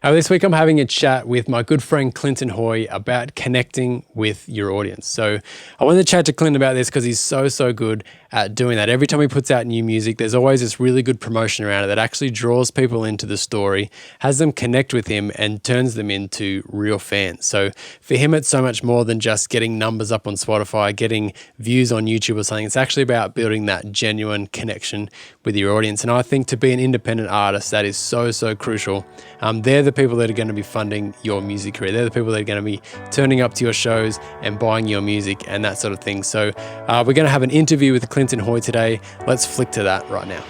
This week I'm having a chat with my good friend Clinton Hoy about connecting with your audience. So I wanted to chat to Clinton about this because he's so good at doing that. Every time he puts out new music, there's always this really good promotion around it that actually draws people into the story, has them connect with him and turns them into real fans. So for him, it's so much more than just getting numbers up on Spotify, getting views on YouTube or something. It's actually about building that genuine connection with your audience. And I think to be an independent artist, that is so crucial. They're the people that are going to be funding your music career. They're the people that are going to be turning up to your shows and buying your music and that sort of thing. So we're going to have an interview with Clinton Hoy today. Let's flick to that right now.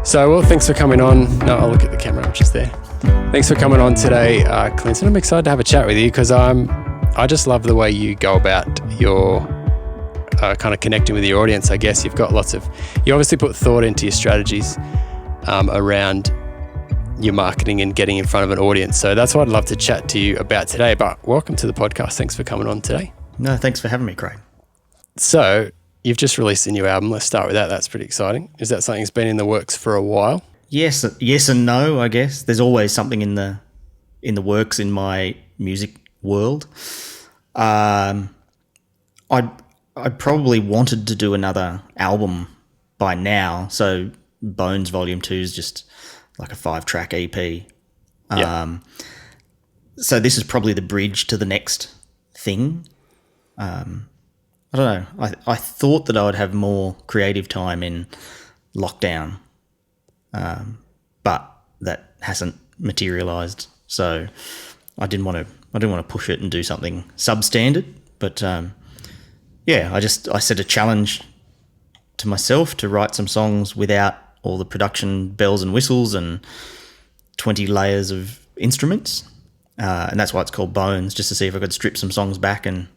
So, well, thanks for coming on. No, I'll look at the camera, which is there. Thanks for coming on today, Clinton. I'm excited to have a chat with you because I just love the way you go about your kind of connecting with your audience. I guess you obviously put thought into your strategies around your marketing and getting in front of an audience. So that's what I'd love to chat to you about today. But welcome to the podcast. Thanks for coming on today. No, thanks for having me, Craig. So you've just released a new album. Let's start with that. That's pretty exciting. Is that something that's been in the works for a while? Yes and no, I guess. There's always something in the works in my music world. I probably wanted to do another album by now. So Bones Volume 2 is just like a 5-track EP. Yeah. So this is probably the bridge to the next thing. I don't know. I thought that I would have more creative time in lockdown, but that hasn't materialised. So I didn't want to push it and do something substandard. But I set a challenge to myself to write some songs without all the production bells and whistles and 20 layers of instruments. And that's why it's called Bones, just to see if I could strip some songs back and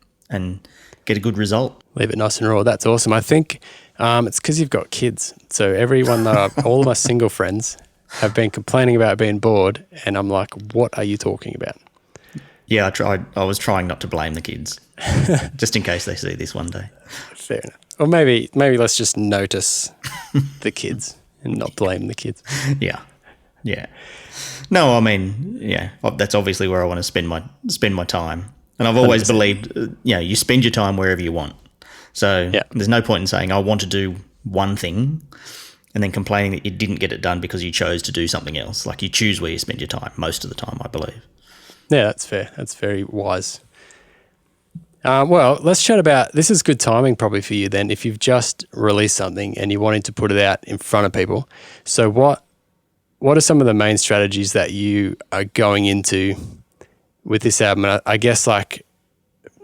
get a good result. Leave it nice and raw. That's awesome. I think it's because you've got kids. So all of my single friends have been complaining about being bored, and I'm like, what are you talking about? Yeah, I was trying not to blame the kids, just in case they see this one day. Fair enough. Or maybe let's just notice the kids and not blame the kids. Yeah. No, I mean, yeah, that's obviously where I want to spend my time. And I've always 100%. Believed, you spend your time wherever you want. So There's no point in saying I want to do one thing and then complaining that you didn't get it done because you chose to do something else. Like, you choose where you spend your time most of the time, I believe. Yeah, that's fair. That's very wise. Well, let's chat about, this is good timing probably for you then, if you've just released something and you're wanting to put it out in front of people. So what are some of the main strategies that you are going into with this album? And I guess, like,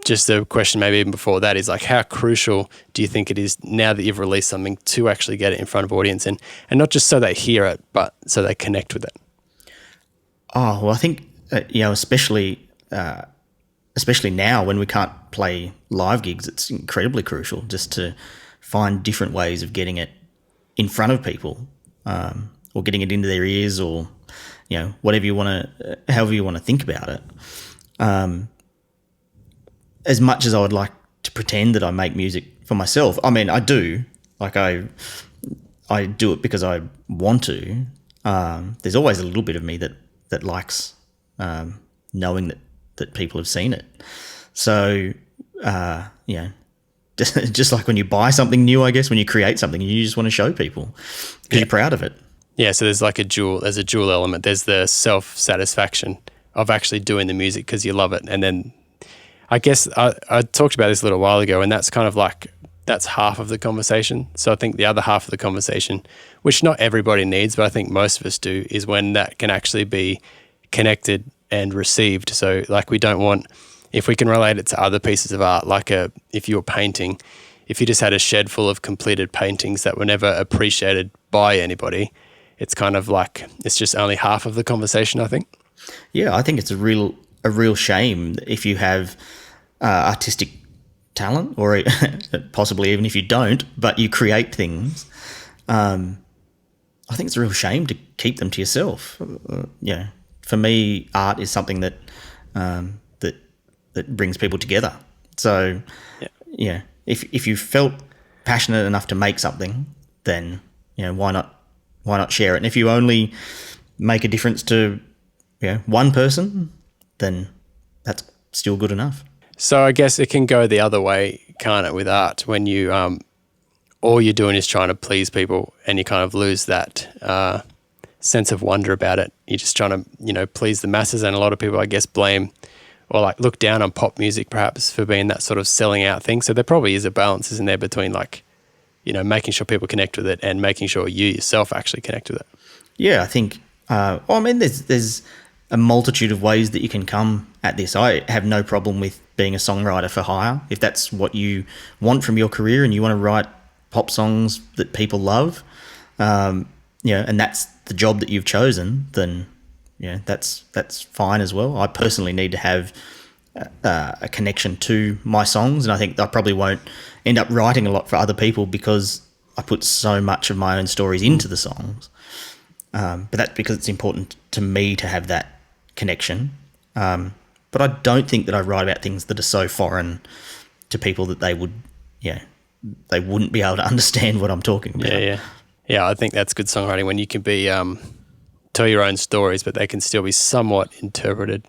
just a question maybe even before that is, like, how crucial do you think it is now that you've released something to actually get it in front of audience and not just so they hear it, but so they connect with it? Oh, well, I think, especially now when we can't play live gigs, it's incredibly crucial just to find different ways of getting it in front of people, or getting it into their ears, or however you want to think about it. As much as I would like to pretend that I make music for myself, I mean, I do. Like, I do it because I want to. There's always a little bit of me that likes knowing that people have seen it. So, just like when you buy something new, I guess, when you create something, you just want to show people because you're proud of it. Yeah, so there's a dual element. There's the self-satisfaction of actually doing the music because you love it. And then I guess I talked about this a little while ago, and that's kind of like, that's half of the conversation. So I think the other half of the conversation, which not everybody needs, but I think most of us do, is when that can actually be connected and received. So, like, we don't want, if we can relate it to other pieces of art, like if you were painting, if you just had a shed full of completed paintings that were never appreciated by anybody, it's kind of like, it's just only half of the conversation, I think. Yeah, I think it's a real shame if you have artistic talent, or possibly even if you don't, but you create things. I think it's a real shame to keep them to yourself. For me, art is something that brings people together. So, if you felt passionate enough to make something, then why not why not share it? And if you only make a difference to one person, then that's still good enough. So I guess it can go the other way, can't it, with art, when you all you're doing is trying to please people and you kind of lose that sense of wonder about it. You're just trying to, please the masses, and a lot of people, I guess, blame or like look down on pop music perhaps for being that sort of selling out thing. So there probably is a balance, isn't there, between like, making sure people connect with it and making sure you yourself actually connect with it. Yeah, I think, there's a multitude of ways that you can come at this. I have no problem with being a songwriter for hire. If that's what you want from your career and you want to write pop songs that people love, and that's the job that you've chosen, then that's fine as well. I personally need to have a connection to my songs, and I think I probably won't end up writing a lot for other people because I put so much of my own stories into the songs. But that's because it's important to me to have that connection. But I don't think that I write about things that are so foreign to people that they wouldn't be able to understand what I'm talking about. Yeah. I think that's good songwriting, when you can be tell your own stories, but they can still be somewhat interpreted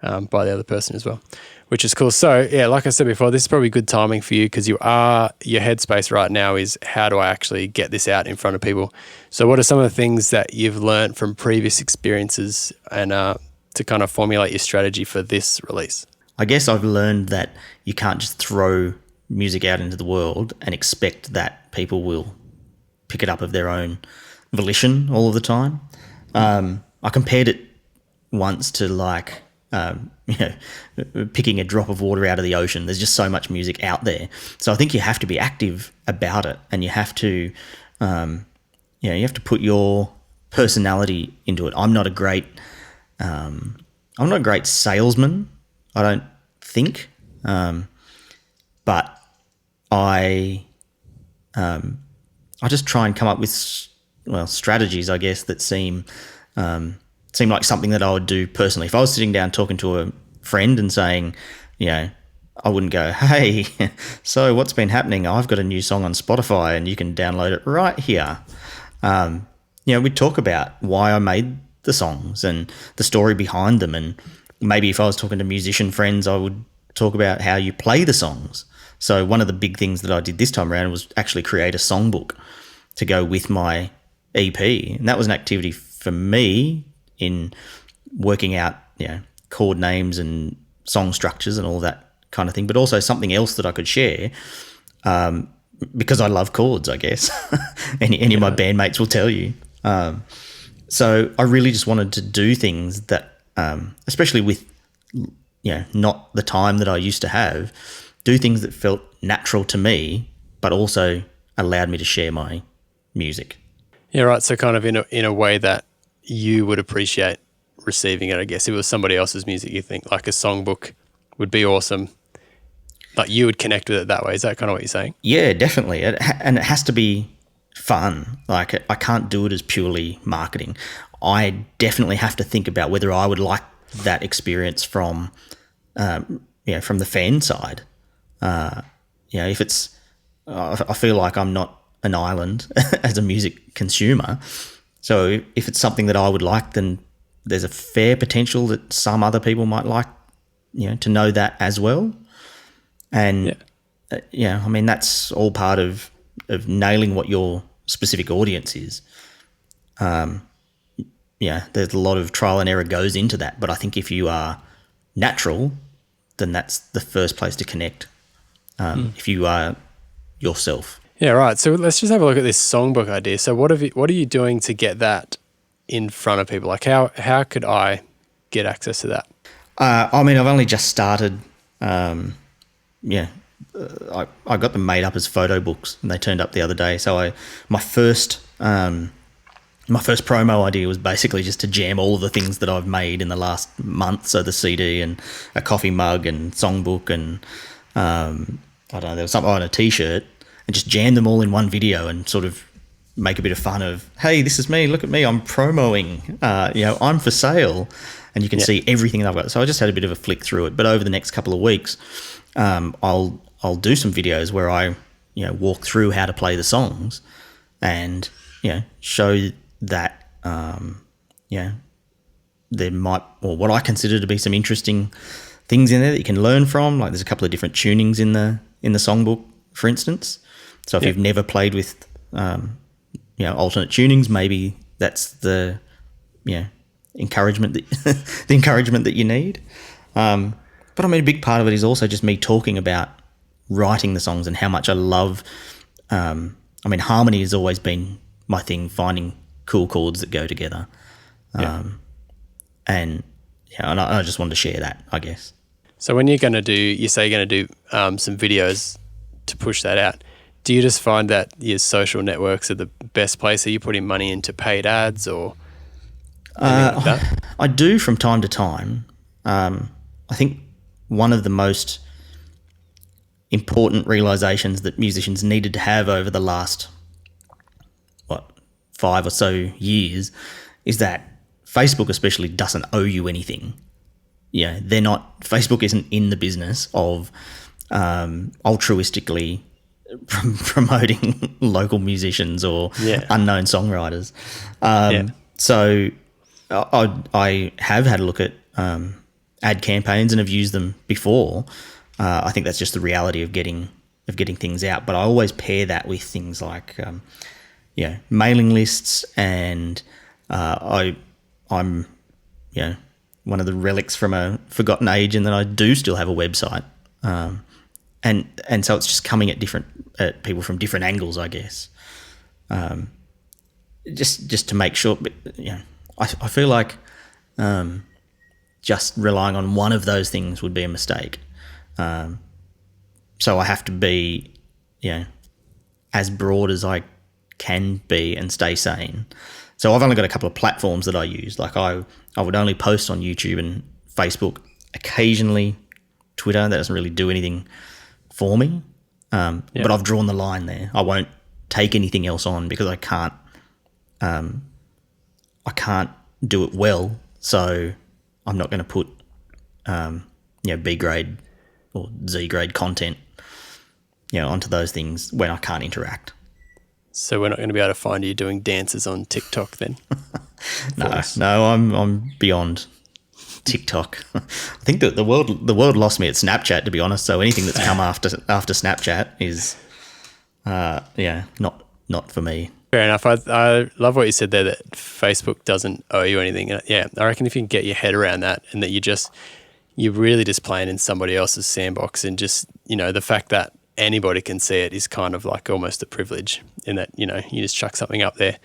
by the other person as well, which is cool. So yeah, like I said before, this is probably good timing for you because your headspace right now is, how do I actually get this out in front of people? So what are some of the things that you've learned from previous experiences and to kind of formulate your strategy for this release? I guess I've learned that you can't just throw music out into the world and expect that people will pick it up of their own volition all of the time. I compared it once to like, picking a drop of water out of the ocean. There's just so much music out there. So I think you have to be active about it, and you have to, you have to put your personality into it. I'm not a great salesman, I don't think, but I just try and come up with strategies, I guess, that seem like something that I would do personally. If I was sitting down talking to a friend and saying, I wouldn't go, hey, so what's been happening? I've got a new song on Spotify and you can download it right here. We'd talk about why I made the songs and the story behind them. And maybe if I was talking to musician friends, I would talk about how you play the songs. So one of the big things that I did this time around was actually create a songbook to go with my EP. And that was an activity for me in working out, chord names and song structures and all that kind of thing, but also something else that I could share, because I love chords, I guess. Any of my bandmates will tell you. So I really just wanted to do things that, especially with, not the time that I used to have, do things that felt natural to me, but also allowed me to share my music. Yeah, right. So kind of in a way that you would appreciate receiving it, I guess. If it was somebody else's music, you think like a songbook would be awesome. Like you would connect with it that way. Is that kind of what you're saying? Yeah, definitely. And it has to be fun. Like I can't do it as purely marketing. I definitely have to think about whether I would like that experience from the fan side. If it's, I feel like I'm not an island as a music consumer. So if it's something that I would like, then there's a fair potential that some other people might like, to know that as well. And that's all part of nailing what your specific audience is. There's a lot of trial and error goes into that. But I think if you are natural, then that's the first place to connect. If you are yourself. Yeah, right. So let's just have a look at this songbook idea. So what are you doing to get that in front of people? Like how could I get access to that? I've only just started. I got them made up as photo books and they turned up the other day. So my first promo idea was basically just to jam all of the things that I've made in the last month. So the CD and a coffee mug and songbook and I don't know, there was something on a t-shirt, and just jam them all in one video and sort of make a bit of fun of, hey, this is me, look at me, I'm promoing, I'm for sale, and you can see everything that I've got. So I just had a bit of a flick through it. But over the next couple of weeks, I'll do some videos where I walk through how to play the songs and show that there might, or what I consider to be some interesting things in there that you can learn from. Like there's a couple of different tunings in the songbook, for instance. So if you've never played with alternate tunings, maybe that's the encouragement that the encouragement that you need. But I mean, a big part of it is also just me talking about writing the songs and how much I love. Harmony has always been my thing, finding cool chords that go together. And I just wanted to share that, I guess. So when you're going to do, you say you're going to do some videos to push that out. Do you just find that your social networks are the best place? Are you putting money into paid ads or anything like that? I do from time to time. I think one of the most important realizations that musicians needed to have over the last 5 or so years is that Facebook especially doesn't owe you anything. Facebook isn't in the business of altruistically promoting local musicians or unknown songwriters. So I have had a look at ad campaigns and have used them before. I think that's just the reality of getting things out. But I always pair that with things like mailing lists, and I'm one of the relics from a forgotten age, and that I do still have a website. And so it's just coming at people from different angles, I guess. Just to make sure, but I feel like just relying on one of those things would be a mistake. So I have to be, as broad as I can be and stay sane. So I've only got a couple of platforms that I use. Like I would only post on YouTube and Facebook, occasionally Twitter. That doesn't really do anything for me. But I've drawn the line there. I won't take anything else on because I can't do it well. So I'm not going to put B grade or Z grade content onto those things when I can't interact. So we're not going to be able to find you doing dances on TikTok then? No, I'm beyond TikTok. I think that the world lost me at Snapchat, to be honest. So anything that's come after Snapchat is, not for me. Fair enough. I love what you said there, that Facebook doesn't owe you anything. I reckon if you can get your head around that, and that you're really just playing in somebody else's sandbox, and just the fact that anybody can see it is kind of like almost a privilege, in that you just chuck something up there.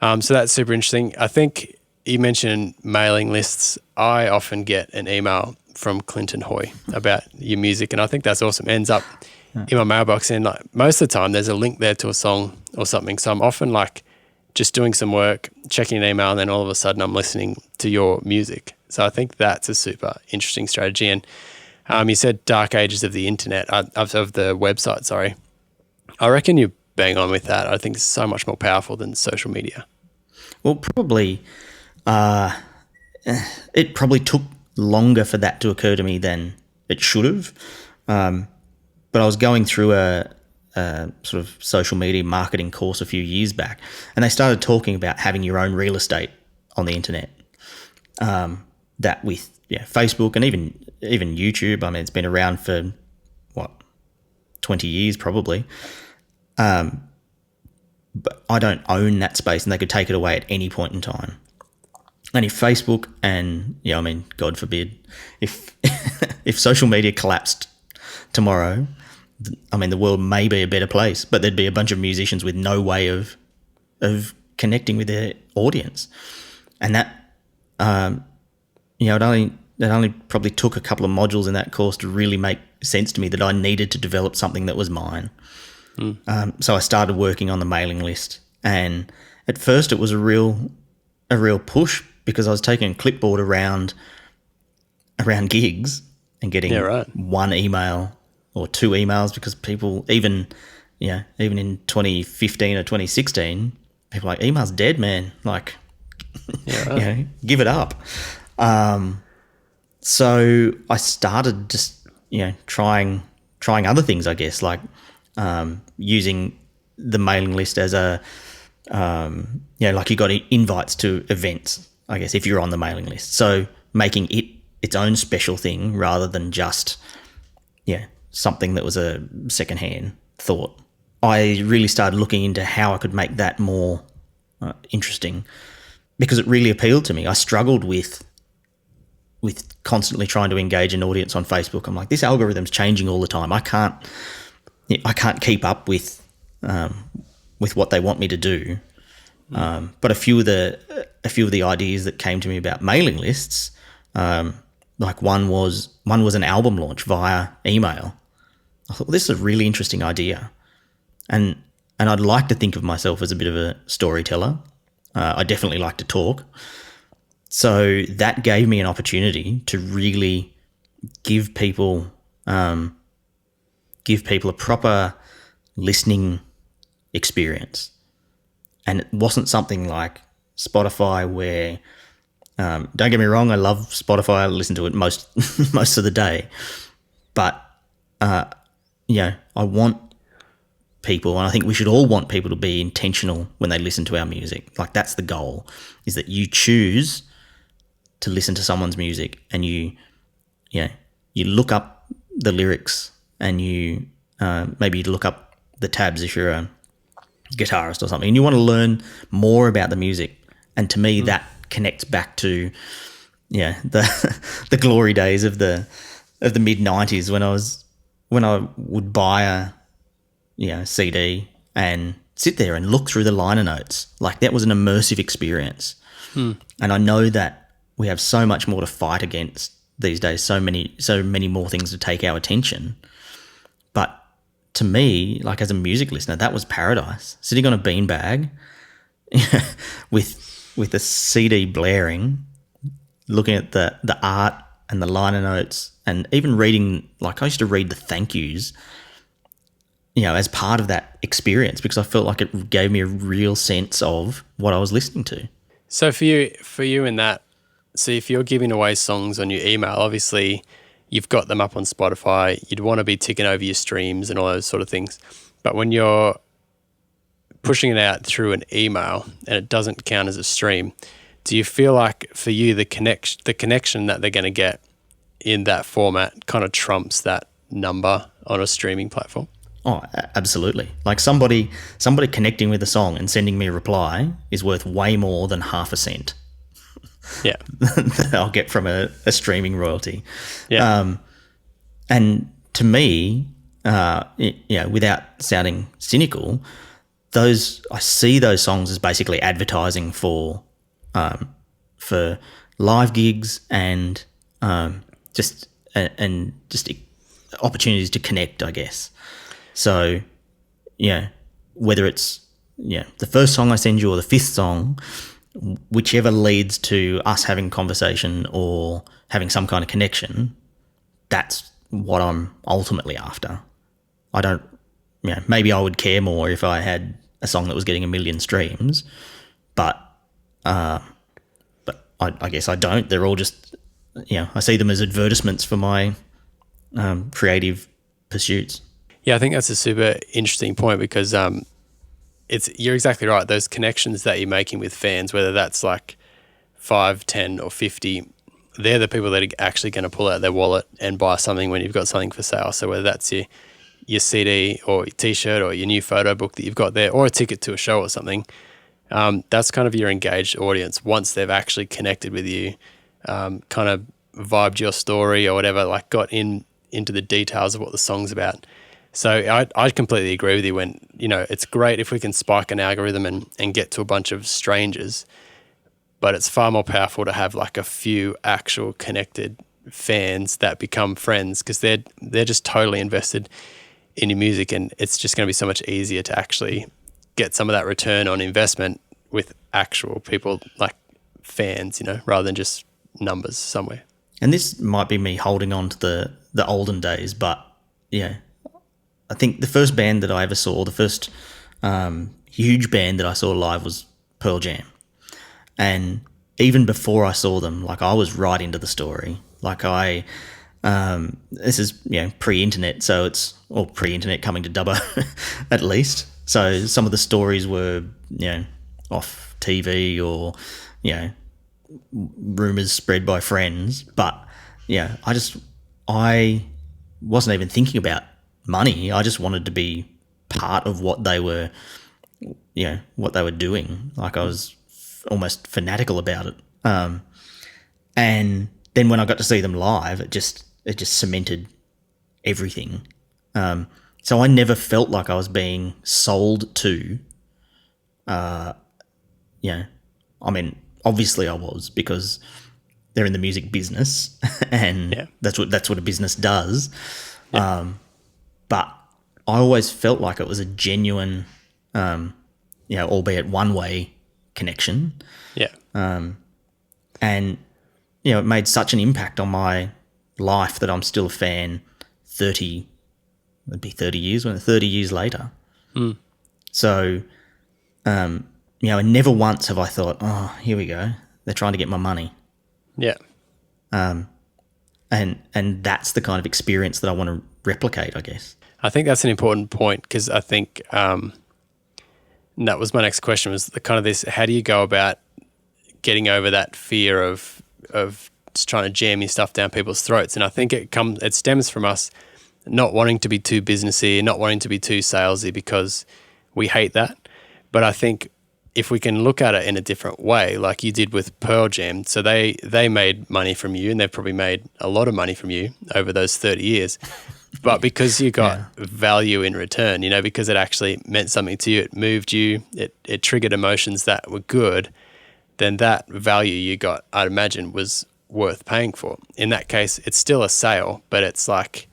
So that's super interesting. I think you mentioned mailing lists. I often get an email from Clinton Hoy about your music, and I think that's awesome. It ends up in my mailbox, and like most of the time there's a link there to a song or something. So I'm often like just doing some work, checking an email, and then all of a sudden I'm listening to your music. So I think that's a super interesting strategy. And you said dark ages of the internet, of the website, sorry. I reckon you bang on with that. I think it's so much more powerful than social media. Well, probably it probably took longer for that to occur to me than it should have. But I was going through a sort of social media marketing course a few years back, and they started talking about having your own real estate on the internet. That with Facebook and even YouTube, I mean, it's been around for 20 years probably. But I don't own that space, and they could take it away at any point in time. And if Facebook and God forbid, if if social media collapsed tomorrow, I mean, the world may be a better place, but there'd be a bunch of musicians with no way of connecting with their audience, and that it only probably took a couple of modules in that course to really make sense to me that I needed to develop something that was mine. So I started working on the mailing list, and at first it was a real push, because I was taking a clipboard around gigs and getting one email or two emails, because people even in 2015 or 2016, people were like, email's dead, man. Like, give it up. So I started just trying other things, I guess, like using the mailing list as a, like you got invites to events, I guess, if you're on the mailing list. So making it its own special thing rather than just, something that was a secondhand thought. I really started looking into how I could make that more interesting, because it really appealed to me. I struggled with constantly trying to engage an audience on Facebook. I'm like, this algorithm's changing all the time. I can't keep up with what they want me to do. But a few of the ideas that came to me about mailing lists, like one was an album launch via email. I thought, well, this is a really interesting idea, and I'd like to think of myself as a bit of a storyteller. I definitely like to talk. So that gave me an opportunity to really give people a proper listening experience. And it wasn't something like Spotify where, don't get me wrong, I love Spotify. I listen to it most of the day. But, I want people, and I think we should all want people to be intentional when they listen to our music. Like, that's the goal, is that you choose to listen to someone's music, and you look up the lyrics, and you maybe look up the tabs if you're a guitarist or something, and you want to learn more about the music. And to me, that connects back to the glory days of the mid '90s when I would buy a CD and sit there and look through the liner notes. Like, that was an immersive experience. And I know that we have so much more to fight against these days, so many more things to take our attention. But to me, like, as a music listener, that was paradise. Sitting on a beanbag with a CD blaring, looking at the art and the liner notes, and even reading, like, I used to read the thank yous, as part of that experience, because I felt like it gave me a real sense of what I was listening to. So for you in that, so if you're giving away songs on your email, obviously you've got them up on Spotify, you'd want to be ticking over your streams and all those sort of things. But when you're pushing it out through an email and it doesn't count as a stream, do you feel like for you the connection that they're going to get in that format kind of trumps that number on a streaming platform? Oh, absolutely. Like, somebody connecting with a song and sending me a reply is worth way more than half a cent. Yeah. That I'll get from a streaming royalty. Yeah. And to me, without sounding cynical, I see those songs as basically advertising for live gigs and just opportunities to connect, I guess. So, whether it's the first song I send you or the fifth song, whichever leads to us having conversation or having some kind of connection, that's what I'm ultimately after. I don't, maybe I would care more if I had a song that was getting 1 million streams, but I guess I don't. They're all just, I see them as advertisements for my creative pursuits. Yeah, I think that's a super interesting point, because you're exactly right. Those connections that you're making with fans, whether that's like 5, 10 or 50, they're the people that are actually going to pull out their wallet and buy something when you've got something for sale. So whether that's your CD or your T-shirt or your new photo book that you've got there, or a ticket to a show or something, that's kind of your engaged audience once they've actually connected with you, kind of vibed your story or whatever, like got into the details of what the song's about. So I completely agree with you when, it's great if we can spike an algorithm and get to a bunch of strangers, but it's far more powerful to have like a few actual connected fans that become friends, because they're just totally invested in your music, and it's just going to be so much easier to actually get some of that return on investment with actual people, like fans, rather than just numbers somewhere. And this might be me holding on to the olden days, but I think the first band that I ever saw, the first huge band that I saw live was Pearl Jam. And even before I saw them, like, I was right into the story. Like, this is, pre-internet, so it's all pre-internet coming to Dubbo at least. So some of the stories were, off TV or, rumors spread by friends. But yeah, I wasn't even thinking about money. I just wanted to be part of what they were, what they were doing. Like I was almost fanatical about it. And then when I got to see them live, it just cemented everything. So I never felt like I was being sold to. I mean, obviously I was, because they're in the music business, and that's what a business does. Yeah. But I always felt like it was a genuine, albeit one-way connection. Yeah. And it made such an impact on my life that I'm still a fan 30 years later. So, and never once have I thought, oh, here we go, they're trying to get my money. Yeah. And that's the kind of experience that I want to replicate, I guess. I think that's an important point, because I think that was my next question, was the kind of this, how do you go about getting over that fear of just trying to jam your stuff down people's throats? And I think it stems from us not wanting to be too businessy, not wanting to be too salesy, because we hate that. But I think if we can look at it in a different way, like you did with Pearl Jam, so they made money from you, and they've probably made a lot of money from you over those 30 years. But because you got value in return, because it actually meant something to you, it moved you, it triggered emotions that were good, then that value you got, I'd imagine, was worth paying for. In that case, it's still a sale, but it's like,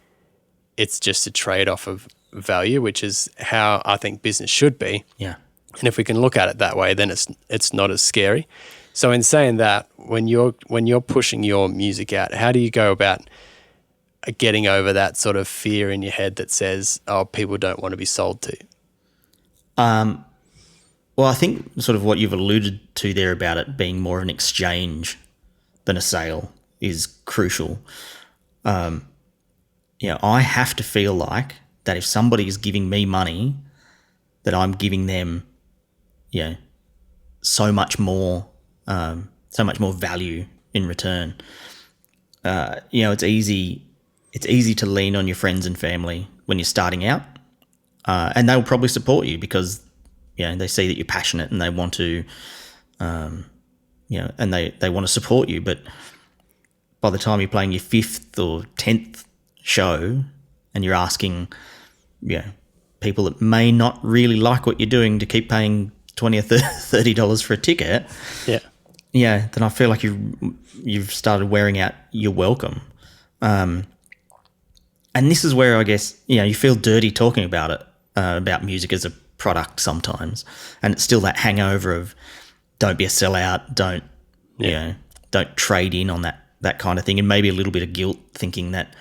it's just a trade-off of value, which is how I think business should be. Yeah. And if we can look at it that way, then it's not as scary. So in saying that, when you're pushing your music out, how do you go about getting over that sort of fear in your head that says, oh, people don't want to be sold to? Well, I think sort of what you've alluded to there about it being more of an exchange than a sale is crucial. I have to feel like that if somebody is giving me money, that I'm giving them, so much more value in return. It's easy to lean on your friends and family when you're starting out, and they'll probably support you because, they see that you're passionate and they want to, and they want to support you. But by the time you're playing your 5th or 10th show and you're asking, people that may not really like what you're doing to keep paying $20 or $30 for a ticket, then I feel like you've started wearing out your welcome. And this is where I guess, you feel dirty talking about it, about music as a product sometimes. And it's still that hangover of don't be a sellout, don't trade in on that kind of thing. And maybe a little bit of guilt thinking that,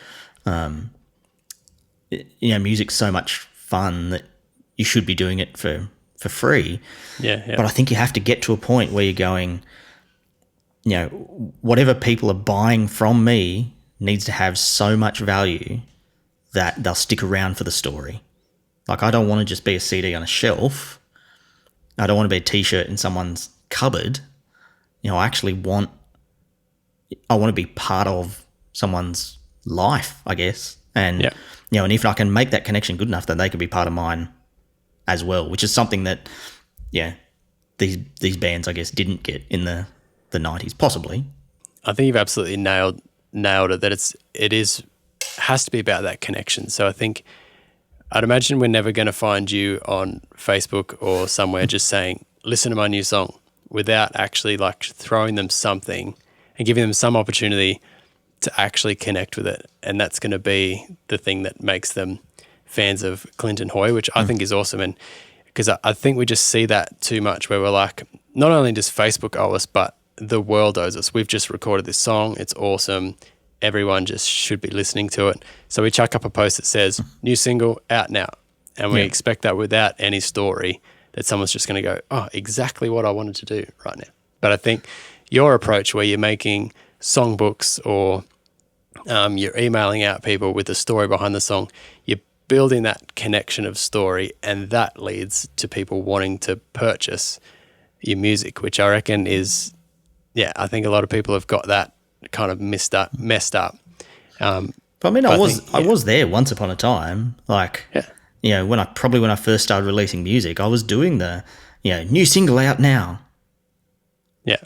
music's so much fun that you should be doing it for free. Yeah. But I think you have to get to a point where you're going, whatever people are buying from me needs to have so much value that they'll stick around for the story. Like, I don't want to just be a CD on a shelf. I don't want to be a T-shirt in someone's cupboard. I actually want to be part of someone's life, I guess. And, and if I can make that connection good enough, then they can be part of mine as well, which is something that, these bands, I guess, didn't get in the 90s, possibly. I think you've absolutely nailed it, that it has to be about that connection. So I think, I'd imagine we're never going to find you on Facebook or somewhere just saying, listen to my new song, without actually like throwing them something and giving them some opportunity to actually connect with it. And that's going to be the thing that makes them fans of Clinton Hoy, which I think is awesome. And because I think we just see that too much, where we're like, not only does Facebook owe us, but the world owes us. We've just recorded this song. It's awesome. Everyone just should be listening to it. So we chuck up a post that says, new single out now. And we expect that without any story, that someone's just going to go, oh, exactly what I wanted to do right now. But I think your approach, where you're making songbooks or you're emailing out people with the story behind the song, you're building that connection of story, and that leads to people wanting to purchase your music, which I reckon is, I think a lot of people have got that kind of messed up. But I mean, I was there once upon a time, like, when I first started releasing music, I was doing the, new single out now. Yeah.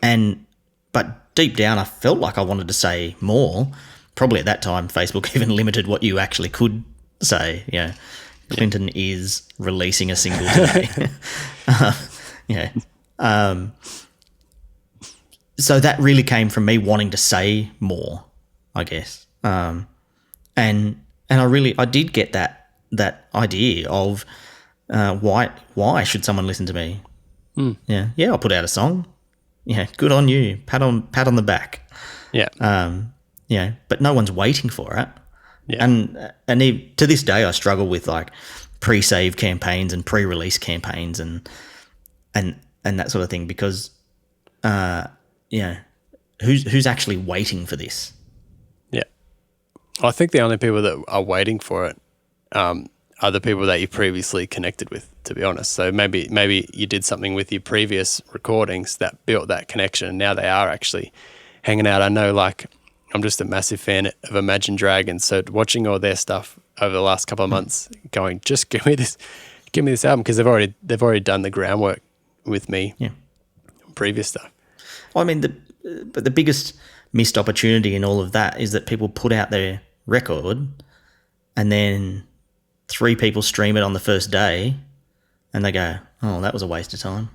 But deep down, I felt like I wanted to say more. Probably at that time, Facebook even limited what you actually could say. Clinton is releasing a single today. So that really came from me wanting to say more, I guess. And I did get that idea of why should someone listen to me? Yeah, I'll put out a song. Yeah, good on you. Pat on the back. Yeah. But no one's waiting for it. Yeah. And to this day, I struggle with like pre-save campaigns and pre-release campaigns and that sort of thing because, who's actually waiting for this? Yeah. I think the only people that are waiting for it are the people that you previously connected with, to be honest. So maybe you did something with your previous recordings that built that connection, and now they are actually hanging out. I know, like, I'm just a massive fan of Imagine Dragons, so watching all their stuff over the last couple of months, going, just give me this album, because they've already done the groundwork with me. Yeah. Previous stuff. Well, I mean, but the biggest missed opportunity in all of that is that people put out their record, and then 3 people stream it on the first day, and they go, "Oh, that was a waste of time.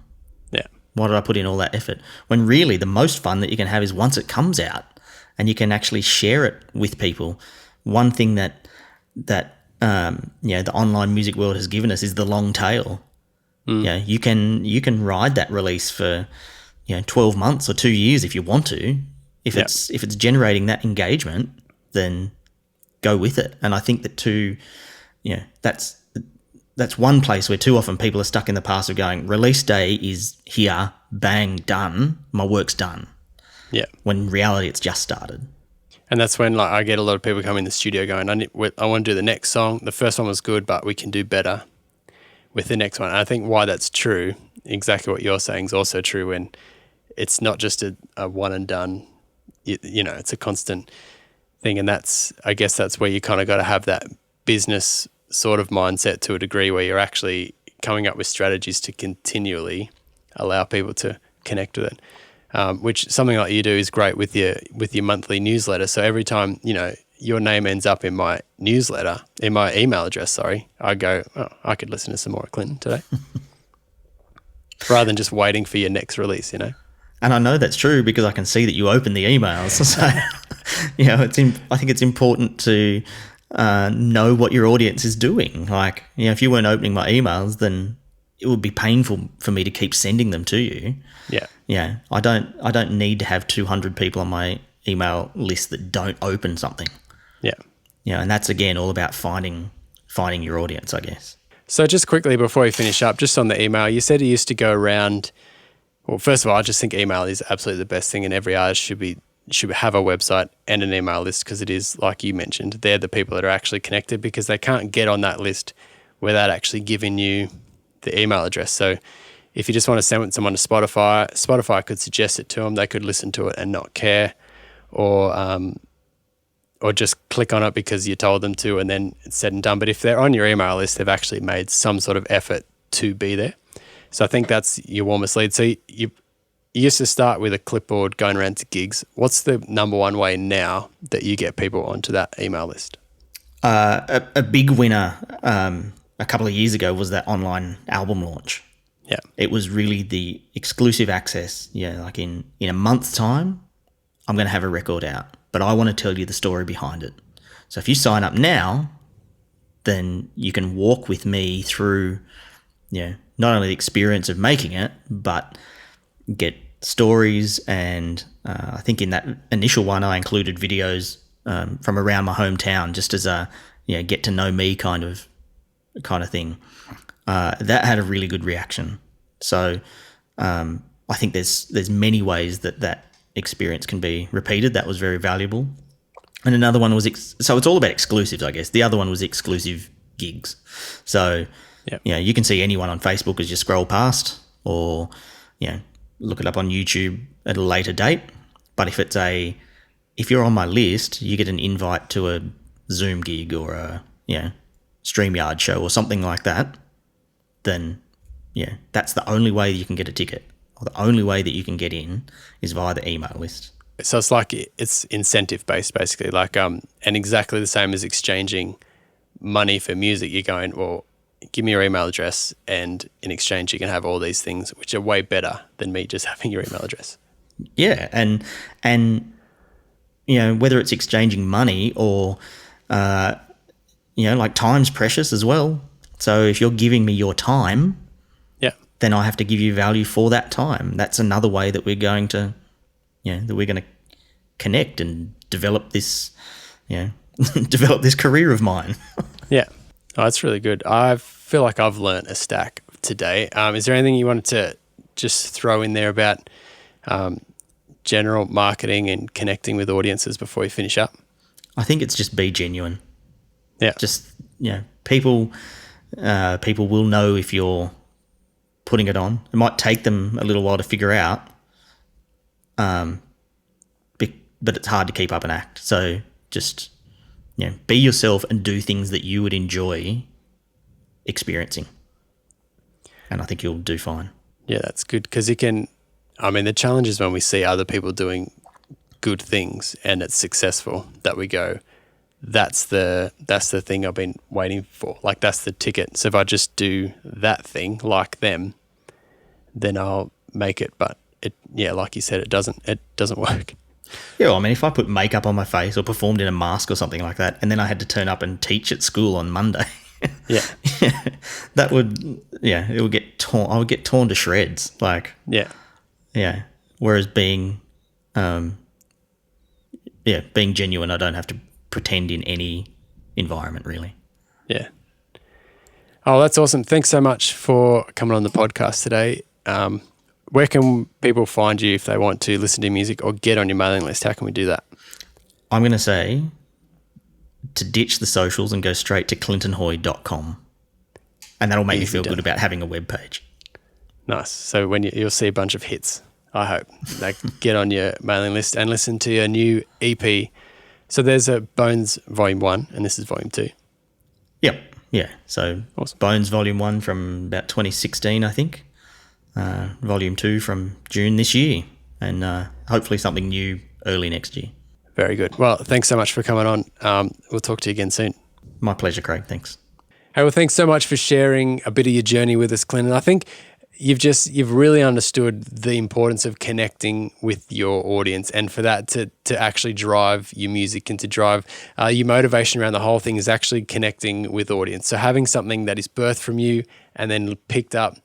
Yeah. Why did I put in all that effort?" When really the most fun that you can have is once it comes out and you can actually share it with people. One thing that the online music world has given us is the long tail. You can ride that release for 12 months or 2 years if you want to. If it's generating that engagement, then go with it. And I think that that's one place where too often people are stuck in the past of going, release day is here, bang, done, my work's done. Yeah. When in reality it's just started. And that's when, like, I get a lot of people come in the studio going, I want to do the next song. The first one was good, but we can do better with the next one. And I think why that's true, exactly what you're saying, is also true when it's not just a one and done. It's a constant thing, and I guess that's where you kind of got to have that business sort of mindset to a degree, where you're actually coming up with strategies to continually allow people to connect with it. Which something like you do is great with your monthly newsletter. So every time your name ends up in my newsletter, in my email address, I go, oh, I could listen to some more of Clinton today, rather than just waiting for your next release. And I know that's true because I can see that you open the emails. So I think it's important to know what your audience is doing. Like, if you weren't opening my emails, then it would be painful for me to keep sending them to you. Yeah. Yeah. I don't need to have 200 people on my email list that don't open something. Yeah. And that's again all about finding your audience, I guess. So just quickly before we finish up, just on the email, you said you used to go around. Well, first of all, I just think email is absolutely the best thing, and every artist should have a website and an email list, because it is, like you mentioned, they're the people that are actually connected, because they can't get on that list without actually giving you the email address. So if you just want to send someone to Spotify could suggest it to them. They could listen to it and not care, or just click on it because you told them to, and then it's said and done. But if they're on your email list, they've actually made some sort of effort to be there. So I think that's your warmest lead. So you used to start with a clipboard going around to gigs. What's the number one way now that you get people onto that email list? A big winner a couple of years ago was that online album launch. Yeah. It was really the exclusive access. Yeah, like in a month's time, I'm going to have a record out, but I want to tell you the story behind it. So if you sign up now, then you can walk with me through, not only the experience of making it, but get stories. And I think in that initial one, I included videos from around my hometown, just as a get to know me kind of thing. That had a really good reaction. So I think there's many ways that experience can be repeated. That was very valuable. And another one was so it's all about exclusives, I guess. The other one was exclusive gigs. So, Yep. you can see anyone on Facebook as you scroll past, or, look it up on YouTube at a later date. But if you're on my list, you get an invite to a Zoom gig or a, StreamYard show or something like that, then, that's the only way you can get a ticket, or the only way that you can get in is via the email list. So it's like it's incentive based, basically, like and exactly the same as exchanging money for music. You're going, well, give me your email address, and in exchange you can have all these things, which are way better than me just having your email address. Yeah, and whether it's exchanging money or like time's precious as well. So if you're giving me your time, then I have to give you value for that time. That's another way that we're going to connect and develop this develop this career of mine. Yeah. Oh, that's really good. I feel like I've learnt a stack today. Is there anything you wanted to just throw in there about general marketing and connecting with audiences before we finish up? I think it's just be genuine. Yeah. Just, people will know if you're putting it on. It might take them a little while to figure out, but it's hard to keep up an act. So just, be yourself and do things that you would enjoy experiencing. And I think you'll do fine. Yeah, that's good, because the challenge is when we see other people doing good things and it's successful, that we go, that's the thing I've been waiting for. Like, that's the ticket. So if I just do that thing like them, then I'll make it. But like you said, it doesn't work. Yeah, well, if I put makeup on my face or performed in a mask or something like that, and then I had to turn up and teach at school on Monday, it would get torn. I would get torn to shreds. Whereas being genuine, I don't have to pretend in any environment, really. Yeah. Oh, that's awesome. Thanks so much for coming on the podcast today. Where can people find you if they want to listen to music or get on your mailing list? How can we do that? I'm going to say to ditch the socials and go straight to clintonhoy.com. And that'll make you feel good about having a web page. Nice. So when you'll see a bunch of hits, I hope. Like, get on your mailing list and listen to your new EP. So there's a Bones Volume 1 and this is Volume 2. Yep. Yeah. So awesome. Bones Volume 1 from about 2016, I think. Volume 2 from June this year. And hopefully something new early next year. Very good. Well, thanks so much for coming on. We'll talk to you again soon. My pleasure, Craig. Thanks. Hey, well, thanks so much for sharing a bit of your journey with us, Clint. And I think you've really understood the importance of connecting with your audience, and for that to actually drive your music and to drive your motivation around the whole thing is actually connecting with audience. So having something that is birthed from you and then picked up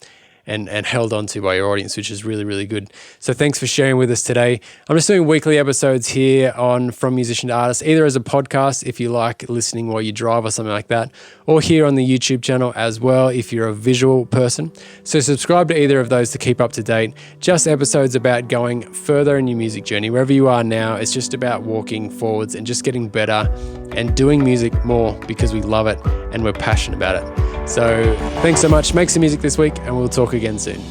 and held onto by your audience, which is really, really good. So thanks for sharing with us today. I'm just doing weekly episodes here on From Musician to Artist, either as a podcast if you like listening while you drive or something like that, or here on the YouTube channel as well if you're a visual person. So subscribe to either of those to keep up to date. Just episodes about going further in your music journey. Wherever you are now, it's just about walking forwards and just getting better and doing music more because we love it and we're passionate about it. So thanks so much. Make some music this week and we'll talk again soon.